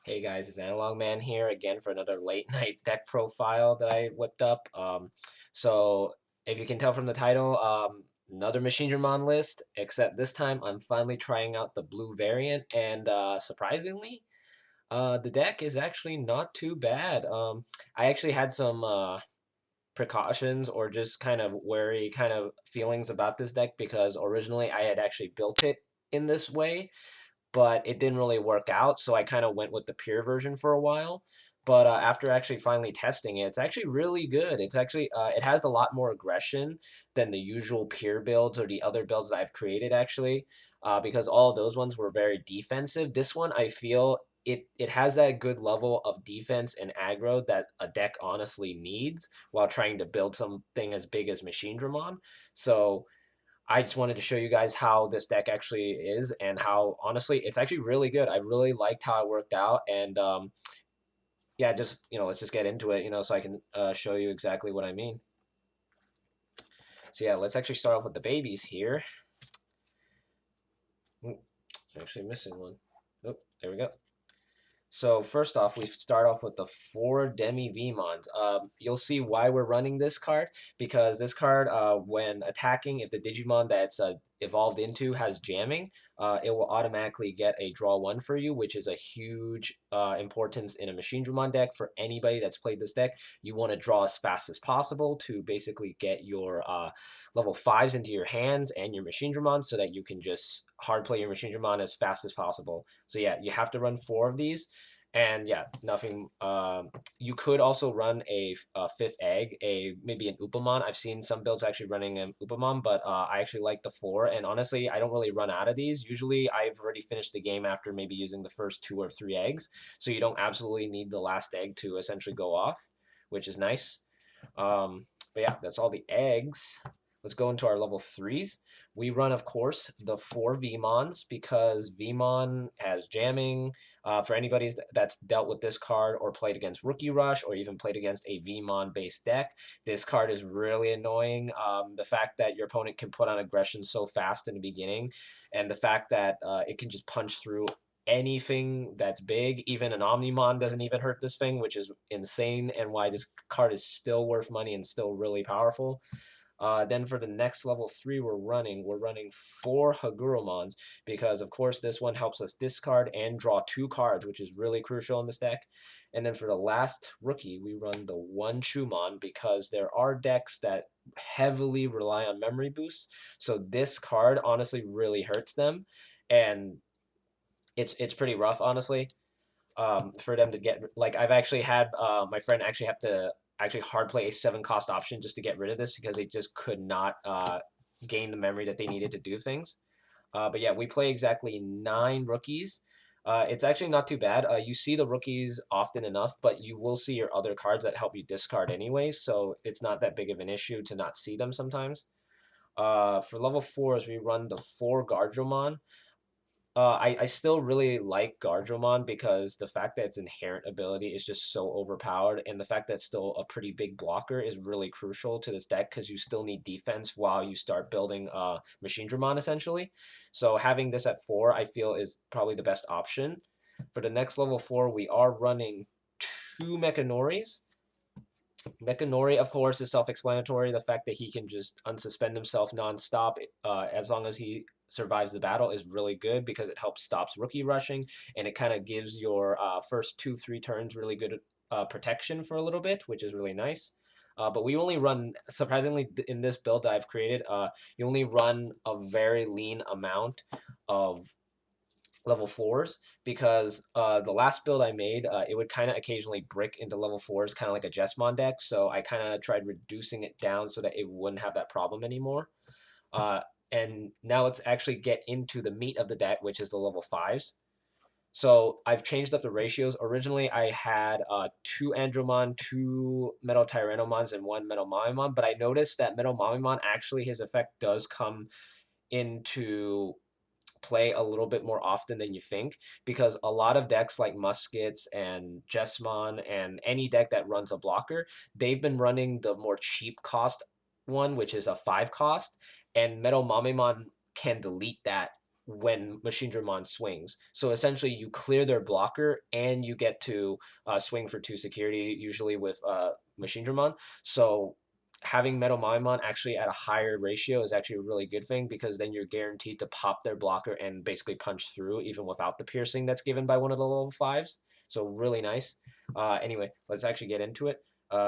Hey guys, it's Analog Man here again for another late night deck profile that I whipped up. So if you can tell from the title, another Machinedramon list, except this time I'm finally trying out the blue variant, and surprisingly, the deck is actually not too bad. I actually had some precautions or just kind of wary kind of feelings about this deck because originally I had actually built it in this way, but it didn't really work out. So I kind of went with the pure version for a while. But after actually finally testing it, it's actually really good. It's actually it has a lot more aggression than the usual pure builds or the other builds that I've created actually, because all of those ones were very defensive. This one I feel it has that good level of defense and aggro that a deck honestly needs while trying to build something as big as Machinedramon. So I just wanted to show you guys how this deck actually is and how honestly it's actually really good. I really liked how it worked out, and yeah, just let's just get into it, so I can show you exactly what I mean. So yeah, let's actually start off with the babies here. Ooh, I'm actually missing one. Oh, there we go. So first off, we start off with the 4 Demi-Vmons. You'll see why we're running this card, because this card, when attacking, if the Digimon that's evolved into has jamming, it will automatically get a draw 1 for you, which is a huge importance in a Machinedramon deck. For anybody that's played this deck, you want to draw as fast as possible to basically get your level 5s into your hands and your Machinedramon so that you can just hard play your Machinedramon as fast as possible. So yeah, you have to run 4 of these. And yeah, nothing. You could also run a fifth egg, maybe an Upamon. I've seen some builds actually running an Upamon, but I actually like the 4. And honestly, I don't really run out of these. Usually, I've already finished the game after maybe using the first 2 or 3 eggs, so you don't absolutely need the last egg to essentially go off, which is nice. But yeah, that's all the eggs. Let's go into our level 3s. We run, of course, the 4 Vmons because Vmon has jamming. For anybody that's dealt with this card or played against Rookie Rush or even played against a Vmon based deck, this card is really annoying. The fact that your opponent can put on aggression so fast in the beginning, and the fact that it can just punch through anything that's big. Even an Omnimon doesn't even hurt this thing, which is insane, and why this card is still worth money and still really powerful. Then for the next level 3 we're running 4 Hagurumons because of course this one helps us discard and draw 2 cards, which is really crucial in this deck. And then for the last rookie, we run the 1 Chumon because there are decks that heavily rely on memory boosts. So this card honestly really hurts them, and it's pretty rough honestly, for them to get, like, I've actually had my friend actually have to actually hard play a 7 cost option just to get rid of this because they just could not gain the memory that they needed to do things. But yeah, we play exactly 9 rookies. It's actually not too bad. You see the rookies often enough, but you will see your other cards that help you discard anyways, so it's not that big of an issue to not see them sometimes. For level 4s, we run the 4 Gardromon. I still really like Gardromon because the fact that its inherent ability is just so overpowered, and the fact that it's still a pretty big blocker is really crucial to this deck because you still need defense while you start building Machinedramon essentially. So having this at 4, I feel, is probably the best option. For the next level 4, we are running 2 Mechanoris. Mechanori, of course, is self-explanatory. The fact that he can just unsuspend himself nonstop, as long as he survives the battle, is really good because it helps stops rookie rushing, and it kind of gives your first 2-3 turns really good protection for a little bit, which is really nice. But we only run, surprisingly, in this build that I've created, you only run a very lean amount of level 4s because the last build I made, it would kind of occasionally brick into level 4s, kind of like a Jesmon deck. So I kind of tried reducing it down so that it wouldn't have that problem anymore. Uh, and now let's actually get into the meat of the deck, which is the level 5s. So I've changed up the ratios. Originally, I had 2 Andromon, 2 Metal Tyrannomons, and 1 Metal Mamimon. But I noticed that Metal Mamimon, actually, his effect does come into play a little bit more often than you think, because a lot of decks like Muskets and Jesmon and any deck that runs a blocker, they've been running the more cheap cost one, which is a 5 cost, and Metal Mamimon can delete that when Machinedramon swings. So essentially, you clear their blocker and you get to swing for 2 security, usually with Machinedramon. So having Metal Mamimon actually at a higher ratio is actually a really good thing because then you're guaranteed to pop their blocker and basically punch through even without the piercing that's given by one of the level 5s. So really nice. Anyway, let's actually get into it.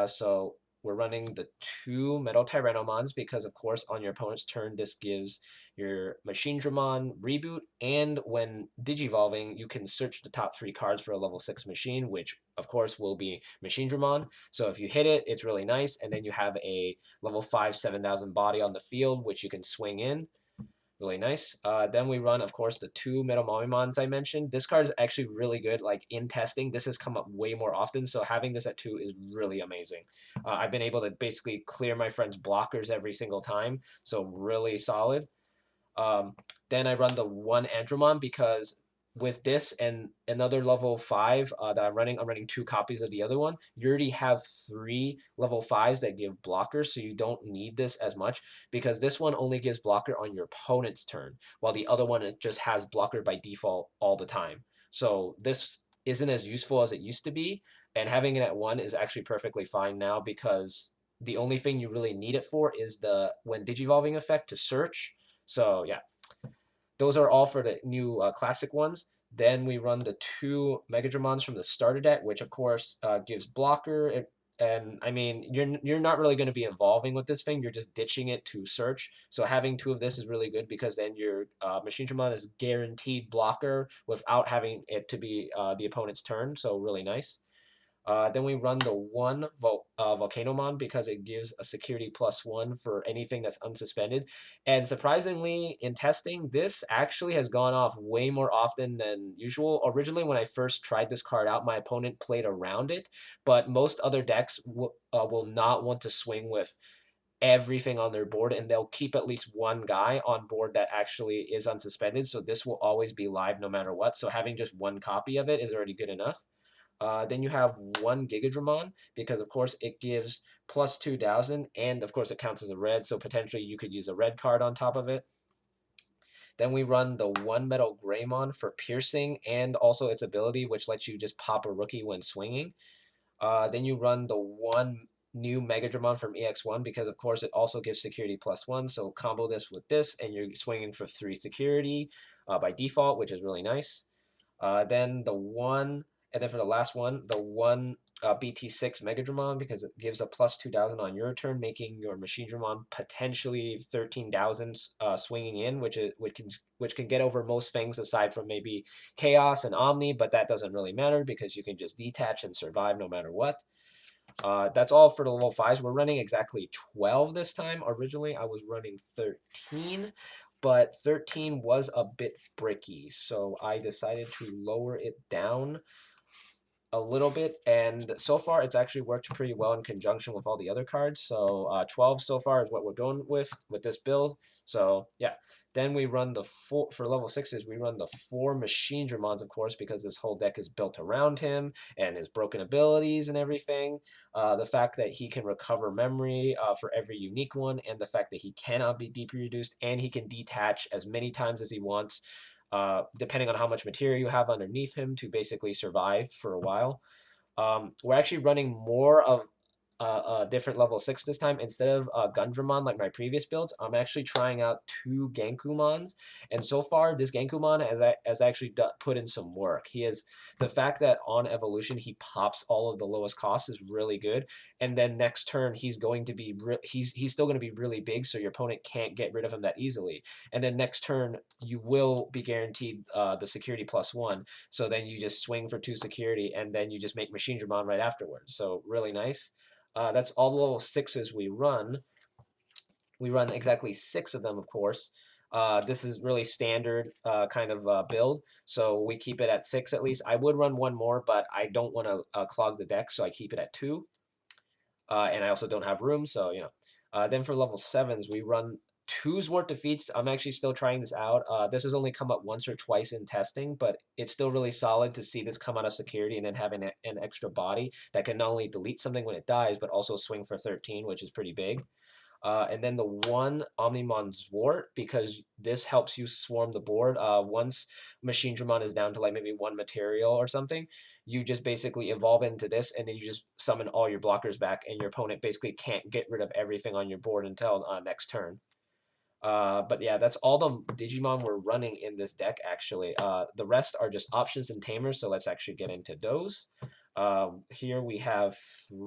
So we're running the 2 Metal Tyrannomons because, of course, on your opponent's turn, this gives your Machinedramon reboot, and when digivolving, you can search the top 3 cards for a level 6 machine, which, of course, will be Machinedramon. So if you hit it, it's really nice, and then you have a level 5 7,000 body on the field, which you can swing in. Really nice. Then we run, of course, the 2 Metal Mamimons I mentioned. This card is actually really good. Like in testing, this has come up way more often. So having this at 2 is really amazing. I've been able to basically clear my friend's blockers every single time. So really solid. Um, then I run the 1 Andromon because with this and another level 5 that I'm running 2 copies of the other one. You already have 3 level 5s that give blockers, so you don't need this as much because this one only gives blocker on your opponent's turn, while the other one it just has blocker by default all the time. So this isn't as useful as it used to be, and having it at 1 is actually perfectly fine now because the only thing you really need it for is the when digivolving effect to search. So yeah, those are all for the new classic ones. Then we run the 2 Megadramons from the starter deck, which of course gives blocker. And I mean, you're not really going to be evolving with this thing. You're just ditching it to search. So having 2 of this is really good because then your Machinedramon is guaranteed blocker without having it to be the opponent's turn. So really nice. Then we run the 1 Volcanomon because it gives a security +1 for anything that's unsuspended. And surprisingly, in testing, this actually has gone off way more often than usual. Originally, when I first tried this card out, my opponent played around it, but most other decks will not want to swing with everything on their board, and they'll keep at least one guy on board that actually is unsuspended. So this will always be live no matter what. So having just 1 copy of it is already good enough. Then you have 1 Gigadramon because, of course, it gives +2,000, and of course, it counts as a red, so potentially you could use a red card on top of it. Then we run the 1 Metal Greymon for piercing and also its ability, which lets you just pop a rookie when swinging. Then you run the 1 new Megadramon from EX1 because, of course, it also gives security +1. So combo this with this, and you're swinging for 3 security by default, which is really nice. Then the 1, and then for the last one, the 1 BT6 Megadramon because it gives a +2,000 on your turn, making your Machinedramon potentially 13,000 swinging in, which can get over most things aside from maybe Chaos and Omni, but that doesn't really matter because you can just detach and survive no matter what. That's all for the level 5s. We're running exactly 12 this time. Originally, I was running 13, but 13 was a bit bricky, so I decided to lower it down a little bit, and so far it's actually worked pretty well in conjunction with all the other cards. So 12 so far is what we're going with this build. So yeah, then we run the 4 for level 6s. We run the 4 Machinedramons, of course, because this whole deck is built around him and his broken abilities and everything. The fact that he can recover memory for every unique one, and the fact that he cannot be DP reduced, and he can detach as many times as he wants, depending on how much material you have underneath him to basically survive for a while. We're actually running more of different level 6 this time. Instead of Gundramon like my previous builds, I'm actually trying out 2 Genkumons. And so far, this Genkumon has actually put in some work. He has the fact that on evolution, he pops all of the lowest costs is really good. And then next turn, he's going to be, he's still going to be really big, so your opponent can't get rid of him that easily. And then next turn, you will be guaranteed the security +1. So then you just swing for 2 security, and then you just make Machinedramon right afterwards. So really nice. That's all the level 6s we run. We run exactly 6 of them, of course. This is really standard kind of build, so we keep it at 6 at least. I would run 1 more, but I don't want to clog the deck, so I keep it at 2. And I also don't have room, so you know. Then for level 7s, we run 2's worth defeats. I'm actually still trying this out. This has only come up once or twice in testing, but it's still really solid to see this come out of security and then having an extra body that can not only delete something when it dies, but also swing for 13, which is pretty big. And then the one Omnimon Zwart, because this helps you swarm the board. Once Machinedramon is down to like maybe one material or something, you just basically evolve into this, and then you just summon all your blockers back, and your opponent basically can't get rid of everything on your board until next turn. But yeah, that's all the Digimon we're running in this deck, actually. The rest are just options and tamers, so let's actually get into those. Here we have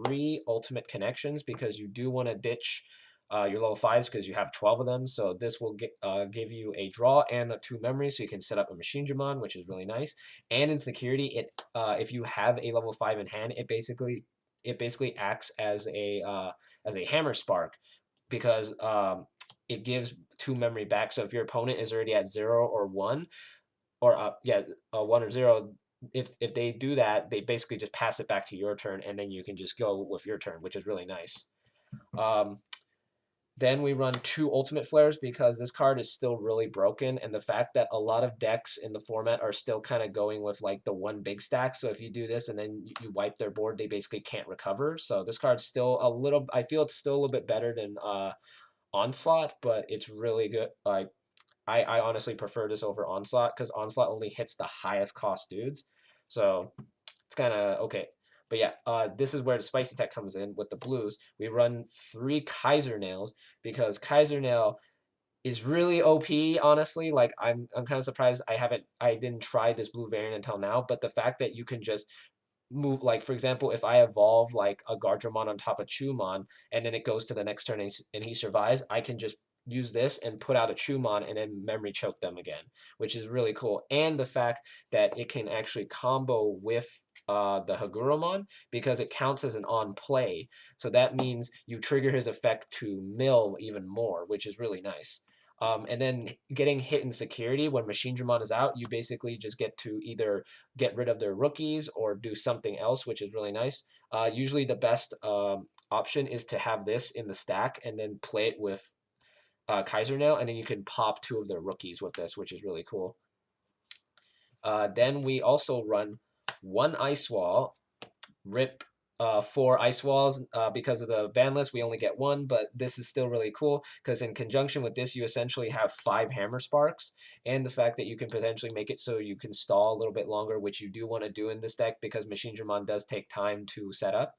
3 ultimate connections, because you do want to ditch your level 5s because you have 12 of them. So this will give you a draw and a 2 memory, so you can set up a Machinedramon, which is really nice. And in security, if you have a level 5 in hand, it basically acts as a hammer spark, because it gives 2 memory back. So if your opponent is already at 0 or 1, or 1 or 0, if they do that, they basically just pass it back to your turn, and then you can just go with your turn, which is really nice. Um, then we run 2 ultimate flares, because this card is still really broken, and the fact that a lot of decks in the format are still kind of going with like the one big stack. So if you do this and then you wipe their board, they basically can't recover. So this card's still a little, I feel it's still a little bit better than Onslaught, but it's really good. Like I honestly prefer this over Onslaught, because Onslaught only hits the highest cost dudes, so it's kind of okay. But yeah, this is where the spicy tech comes in with the blues. We run 3 Kaiser nails, because Kaiser nail is really OP, honestly. Like I'm kind of surprised I didn't try this blue variant until now, but the fact that you can just move, like for example, if I evolve like a Gardramon on top of Chumon, and then it goes to the next turn, and he survives, I can just use this and put out a Chumon and then memory choke them again, which is really cool. And the fact that it can actually combo with the Hagurumon, because it counts as an on play. So that means you trigger his effect to mill even more, which is really nice. And then getting hit in security when Machinedramon is out, you basically just get to either get rid of their rookies or do something else, which is really nice. Usually the best option is to have this in the stack and then play it with Kaiser Nail, and then you can pop 2 of their rookies with this, which is really cool. Then we also run 1 Ice Wall, rip 4 ice walls. Because of the ban list, we only get 1, but this is still really cool, because in conjunction with this, you essentially have 5 hammer sparks, and the fact that you can potentially make it so you can stall a little bit longer, which you do want to do in this deck, because Machinedramon does take time to set up.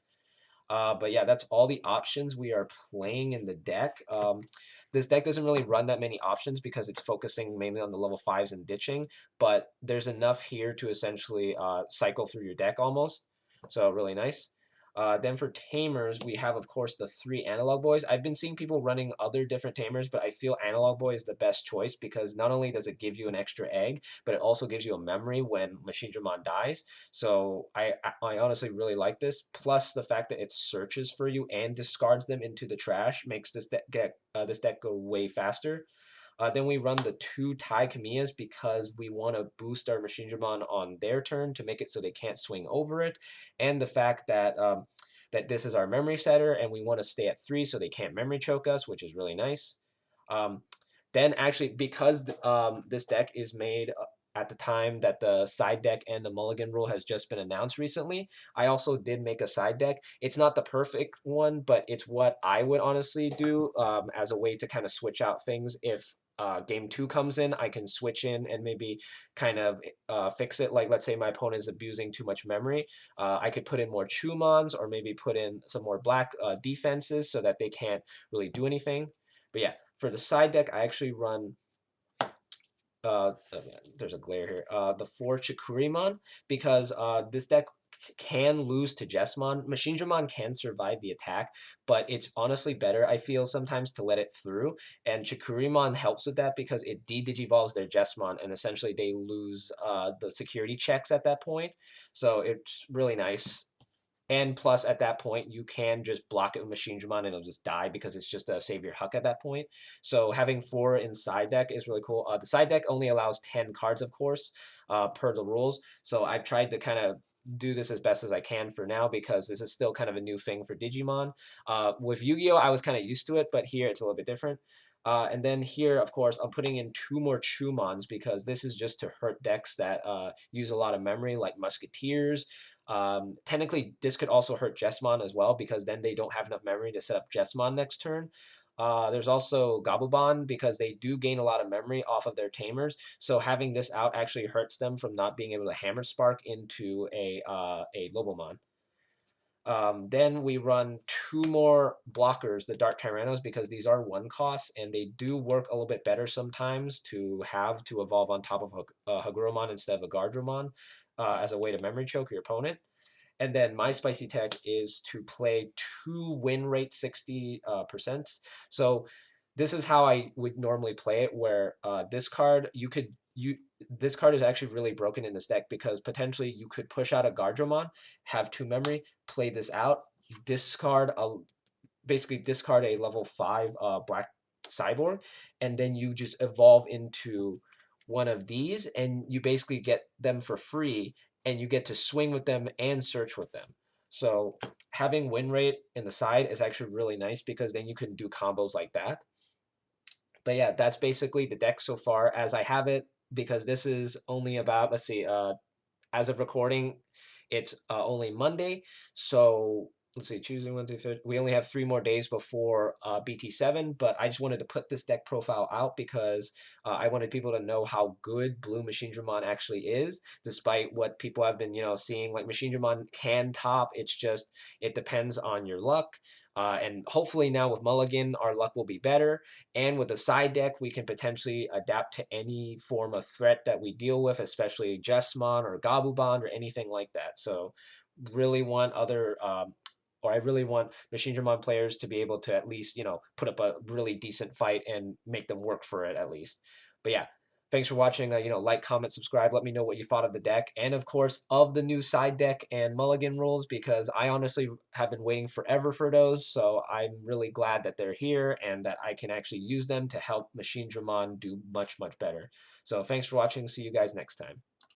But yeah, that's all the options we are playing in the deck. This deck doesn't really run that many options, because it's focusing mainly on the level 5s and ditching, but there's enough here to essentially cycle through your deck almost. So really nice. Then for tamers, we have, of course, the 3 analog boys. I've been seeing people running other different tamers, but I feel analog boy is the best choice, because not only does it give you an extra egg, but it also gives you a memory when Machinedramon dies. So I honestly really like this. Plus the fact that it searches for you and discards them into the trash makes this deck go way faster. Then we run the 2 Tai Kamiyas, because we want to boost our Machinedramon on their turn to make it so they can't swing over it, and the fact that that this is our memory setter, and we want to stay at 3 so they can't memory choke us, which is really nice. Um, then actually, because this deck is made at the time that the side deck and the mulligan rule has just been announced recently, I also did make a side deck. It's not the perfect one, but it's what I would honestly do as a way to kind of switch out things. If game 2 comes in, I can switch in and maybe kind of fix it. Like, let's say my opponent is abusing too much memory. I could put in more Chumons, or maybe put in some more black defenses so that they can't really do anything. But yeah, for the side deck, I actually run there's a glare here. The 4 Chikurimon, because this deck can lose to Jessamon. Machinedramon can survive the attack, but it's honestly better, I feel, sometimes to let it through. And Chikurimon helps with that, because it de-digivolves their Jessamon, and essentially they lose the security checks at that point. So it's really nice. And plus, at that point, you can just block it with Machinedramon and it'll just die, because it's just a Savior Huck at that point. So having 4 in side deck is really cool. The side deck only allows 10 cards, of course, per the rules. So I've tried to kind of do this as best as I can for now, because this is still kind of a new thing for Digimon. With Yu-Gi-Oh, I was kind of used to it, but here it's a little bit different. And then here, of course, I'm putting in 2 more Chumons, because this is just to hurt decks that use a lot of memory, like Musketeers. Technically, this could also hurt Jessamon as well, because then they don't have enough memory to set up Jessamon next turn. There's also Gabumon because they do gain a lot of memory off of their tamers. So having this out actually hurts them from not being able to hammer spark into a Lobomon. Then we run two more blockers, the Dark Tyrannos, because these are one costs and they do work a little bit better sometimes to have to evolve on top of a Hagurumon instead of a Gardrumon as a way to memory choke your opponent. And then my spicy tech is to play two win rate 60%. So this is how I would normally play it, where this card you this card is actually really broken in this deck because potentially you could push out a Gardromon, have two memory, play this out, discard a basically discard a level 5 black cyborg, and then you just evolve into one of these, and you basically get them for free, and you get to swing with them and search with them. So having win rate in the side is actually really nice because then you can do combos like that. But yeah, that's basically the deck so far as I have it, because this is only about, let's see, as of recording, it's only Monday. So let's see, Tuesday, Wednesday, Thursday. We only have 3 more days before BT7, but I just wanted to put this deck profile out because I wanted people to know how good Blue Machinedramon actually is, despite what people have been, seeing. Like Machinedramon can top. It's just it depends on your luck. And hopefully now with Mulligan, our luck will be better. And with the side deck, we can potentially adapt to any form of threat that we deal with, especially Jessmon or Gabumon or anything like that. So really want or I really want Machinedramon players to be able to at least, put up a really decent fight and make them work for it at least. But yeah, thanks for watching. Like, comment, subscribe. Let me know what you thought of the deck, and of course of the new side deck and Mulligan rules, because I honestly have been waiting forever for those. So I'm really glad that they're here and that I can actually use them to help Machinedramon do much better. So thanks for watching. See you guys next time.